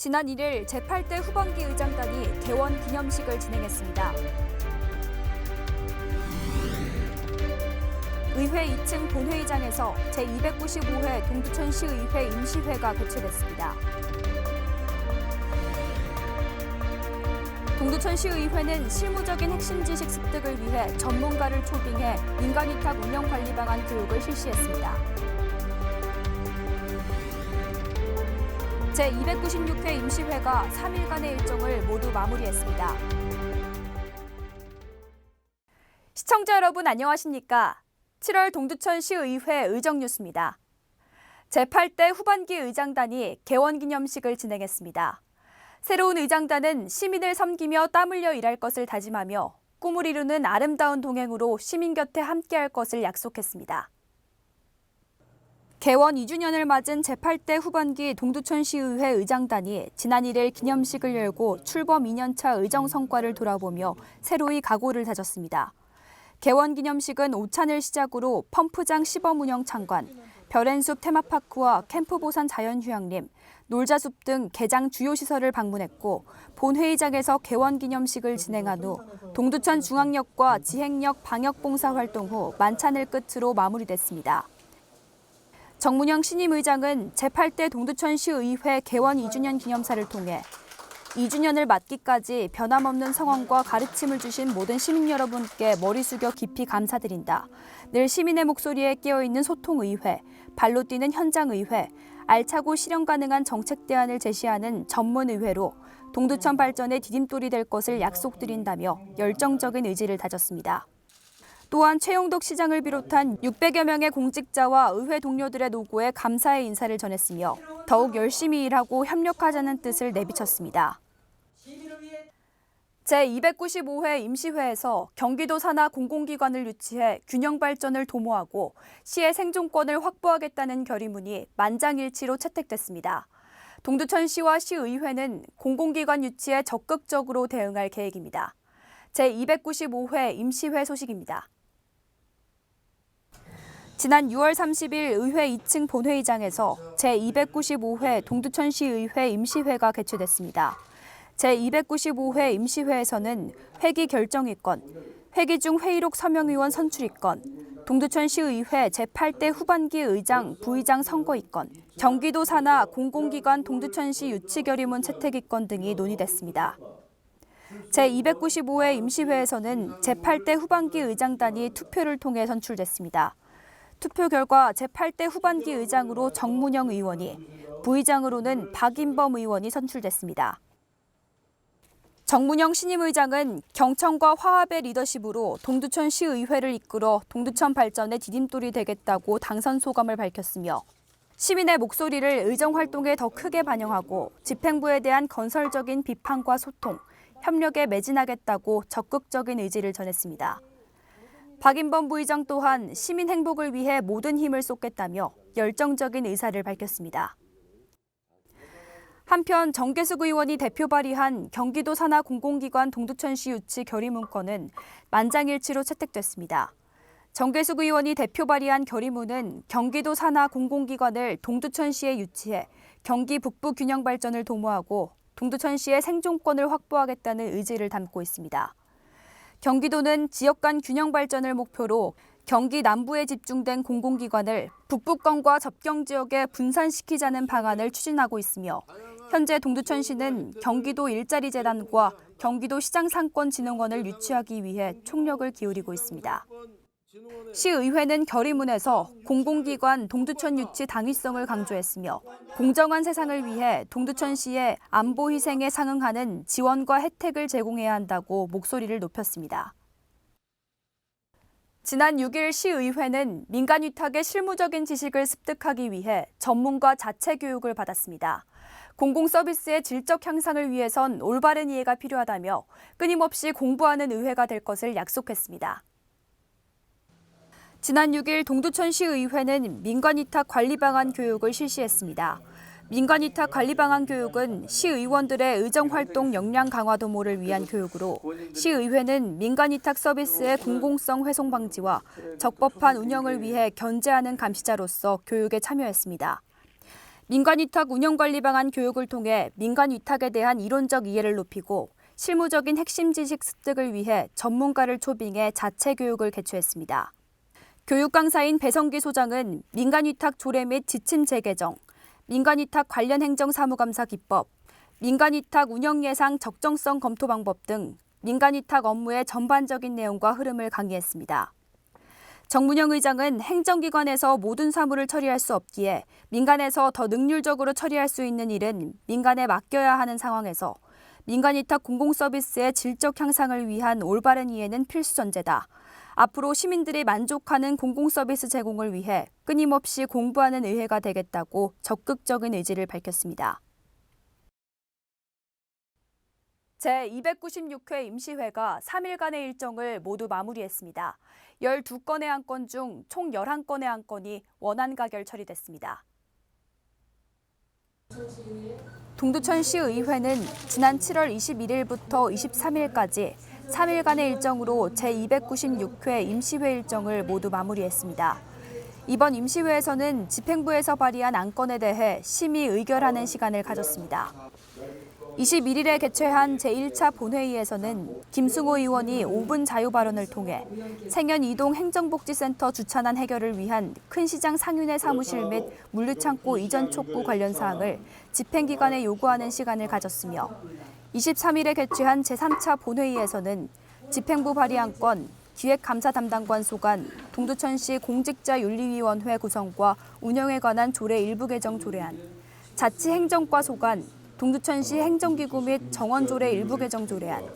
지난 1일 제8대 후반기 의장단이 개원 기념식을 진행했습니다. 의회 2층 본회의장에서 제295회 동두천시의회 임시회가 개최됐습니다. 동두천시의회는 실무적인 핵심 지식 습득을 위해 전문가를 초빙해 민간위탁 운영 관리 방안 교육을 실시했습니다. 제296회 임시회가 3일간의 일정을 모두 마무리했습니다. 시청자 여러분 안녕하십니까? 7월 동두천시의회 의정뉴스입니다. 제8대 후반기 의장단이 개원기념식을 진행했습니다. 새로운 의장단은 시민을 섬기며 땀 흘려 일할 것을 다짐하며 꿈을 이루는 아름다운 동행으로 시민 곁에 함께할 것을 약속했습니다. 개원 2주년을 맞은 제8대 후반기 동두천시의회 의장단이 지난 1일 기념식을 열고 출범 2년차 의정 성과를 돌아보며 새로이 각오를 다졌습니다. 개원 기념식은 오찬을 시작으로 펌프장 시범 운영 참관, 별앤숲 테마파크와 캠프보산 자연휴양림, 놀자숲 등 개장 주요 시설을 방문했고 본회의장에서 개원 기념식을 진행한 후 동두천 중앙역과 지행역 방역봉사 활동 후 만찬을 끝으로 마무리됐습니다. 정문영 신임의장은 제8대 동두천시의회 개원 2주년 기념사를 통해 2주년을 맞기까지 변함없는 성원과 가르침을 주신 모든 시민 여러분께 머리 숙여 깊이 감사드린다. 늘 시민의 목소리에 깨어있는 소통의회, 발로 뛰는 현장의회, 알차고 실현 가능한 정책 대안을 제시하는 전문의회로 동두천 발전의 디딤돌이 될 것을 약속드린다며 열정적인 의지를 다졌습니다. 또한 최용덕 시장을 비롯한 600여 명의 공직자와 의회 동료들의 노고에 감사의 인사를 전했으며 더욱 열심히 일하고 협력하자는 뜻을 내비쳤습니다. 제295회 임시회에서 경기도 산하 공공기관을 유치해 균형 발전을 도모하고 시의 생존권을 확보하겠다는 결의문이 만장일치로 채택됐습니다. 동두천시와 시의회는 공공기관 유치에 적극적으로 대응할 계획입니다. 제295회 임시회 소식입니다. 지난 6월 30일 의회 2층 본회의장에서 제295회 동두천시의회 임시회가 개최됐습니다. 제295회 임시회에서는 회기 결정의건, 회기 중 회의록 서명의원 선출의건, 동두천시의회 제8대 후반기 의장, 부의장 선거의건, 경기도 산하 공공기관 동두천시 유치결의문 채택의건 등이 논의됐습니다. 제295회 임시회에서는 제8대 후반기 의장단이 투표를 통해 선출됐습니다. 투표 결과 제8대 후반기 의장으로 정문영 의원이, 부의장으로는 박인범 의원이 선출됐습니다. 정문영 신임의장은 경청과 화합의 리더십으로 동두천시의회를 이끌어 동두천 발전의 디딤돌이 되겠다고 당선 소감을 밝혔으며 시민의 목소리를 의정활동에 더 크게 반영하고 집행부에 대한 건설적인 비판과 소통, 협력에 매진하겠다고 적극적인 의지를 전했습니다. 박인범 부의장 또한 시민 행복을 위해 모든 힘을 쏟겠다며 열정적인 의사를 밝혔습니다. 한편 정계숙 의원이 대표 발의한 경기도 산하 공공기관 동두천시 유치 결의문건은 만장일치로 채택됐습니다. 정계숙 의원이 대표 발의한 결의문은 경기도 산하 공공기관을 동두천시에 유치해 경기 북부 균형 발전을 도모하고 동두천시의 생존권을 확보하겠다는 의지를 담고 있습니다. 경기도는 지역 간 균형 발전을 목표로 경기 남부에 집중된 공공기관을 북부권과 접경 지역에 분산시키자는 방안을 추진하고 있으며 현재 동두천시는 경기도 일자리재단과 경기도 시장상권진흥원을 유치하기 위해 총력을 기울이고 있습니다. 시의회는 결의문에서 공공기관 동두천 유치 당위성을 강조했으며 공정한 세상을 위해 동두천시의 안보 희생에 상응하는 지원과 혜택을 제공해야 한다고 목소리를 높였습니다. 지난 6일 시의회는 민간위탁의 실무적인 지식을 습득하기 위해 전문가 자체 교육을 받았습니다. 공공서비스의 질적 향상을 위해선 올바른 이해가 필요하다며 끊임없이 공부하는 의회가 될 것을 약속했습니다. 지난 6일 동두천시의회는 민간위탁 관리 방안 교육을 실시했습니다. 민간위탁 관리 방안 교육은 시의원들의 의정활동 역량 강화 도모를 위한 교육으로 시의회는 민간위탁 서비스의 공공성 훼손 방지와 적법한 운영을 위해 견제하는 감시자로서 교육에 참여했습니다. 민간위탁 운영관리 방안 교육을 통해 민간위탁에 대한 이론적 이해를 높이고 실무적인 핵심 지식 습득을 위해 전문가를 초빙해 자체 교육을 개최했습니다. 교육 강사인 배성기 소장은 민간위탁 조례 및 지침 재개정, 민간위탁 관련 행정 사무감사 기법, 민간위탁 운영 예상 적정성 검토 방법 등 민간위탁 업무의 전반적인 내용과 흐름을 강의했습니다. 정문영 의장은 행정기관에서 모든 사무를 처리할 수 없기에 민간에서 더 능률적으로 처리할 수 있는 일은 민간에 맡겨야 하는 상황에서 민간위탁 공공서비스의 질적 향상을 위한 올바른 이해는 필수 전제다. 앞으로 시민들이 만족하는 공공서비스 제공을 위해 끊임없이 공부하는 의회가 되겠다고 적극적인 의지를 밝혔습니다. 제296회 임시회가 3일간의 일정을 모두 마무리했습니다. 12건의 안건 중 총 11건의 안건이 원안 가결 처리됐습니다. 동두천시의회는 지난 7월 21일부터 23일까지 3일간의 일정으로 제296회 임시회 일정을 모두 마무리했습니다. 이번 임시회에서는 집행부에서 발의한 안건에 대해 심의 의결하는 시간을 가졌습니다. 21일에 개최한 제1차 본회의에서는 김승호 의원이 5분 자유 발언을 통해 생현 이동 행정복지센터 주차난 해결을 위한 큰시장 상윤회 사무실 및 물류창고 이전 촉구 관련 사항을 집행기관에 요구하는 시간을 가졌으며 23일에 개최한 제3차 본회의에서는 집행부 발의 안건, 기획감사 담당관 소관, 동두천시 공직자윤리위원회 구성과 운영에 관한 조례 일부 개정 조례안, 자치행정과 소관, 동두천시 행정기구 및 정원조례 일부 개정 조례안,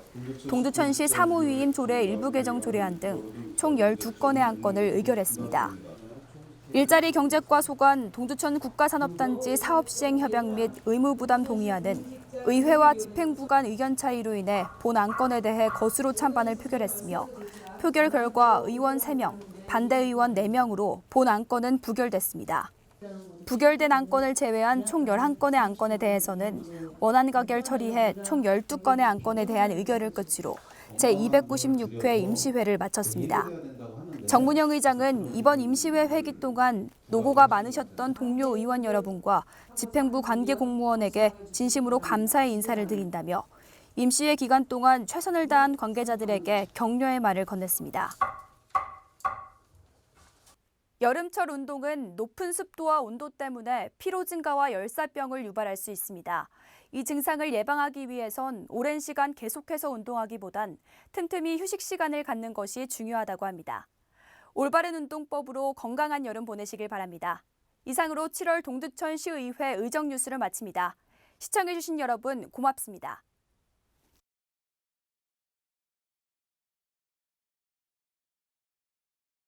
동두천시 사무위임 조례 일부 개정 조례안 등 총 12건의 안건을 의결했습니다. 일자리 경제과 소관, 동두천 국가산업단지 사업시행 협약 및 의무부담 동의안은 의회와 집행부 간 의견 차이로 인해 본 안건에 대해 거수로 찬반을 표결했으며 표결 결과 의원 3명, 반대 의원 4명으로 본 안건은 부결됐습니다. 부결된 안건을 제외한 총 11건의 안건에 대해서는 원안 가결 처리해 총 12건의 안건에 대한 의결을 끝으로 제296회 임시회를 마쳤습니다. 정문영 의장은 이번 임시회 회기 동안 노고가 많으셨던 동료 의원 여러분과 집행부 관계 공무원에게 진심으로 감사의 인사를 드린다며 임시회 기간 동안 최선을 다한 관계자들에게 격려의 말을 건넸습니다. 여름철 운동은 높은 습도와 온도 때문에 피로 증가와 열사병을 유발할 수 있습니다. 이 증상을 예방하기 위해선 오랜 시간 계속해서 운동하기보단 틈틈이 휴식 시간을 갖는 것이 중요하다고 합니다. 올바른 운동법으로 건강한 여름 보내시길 바랍니다. 이상으로 7월 동두천시의회 의정뉴스를 마칩니다. 시청해주신 여러분 고맙습니다.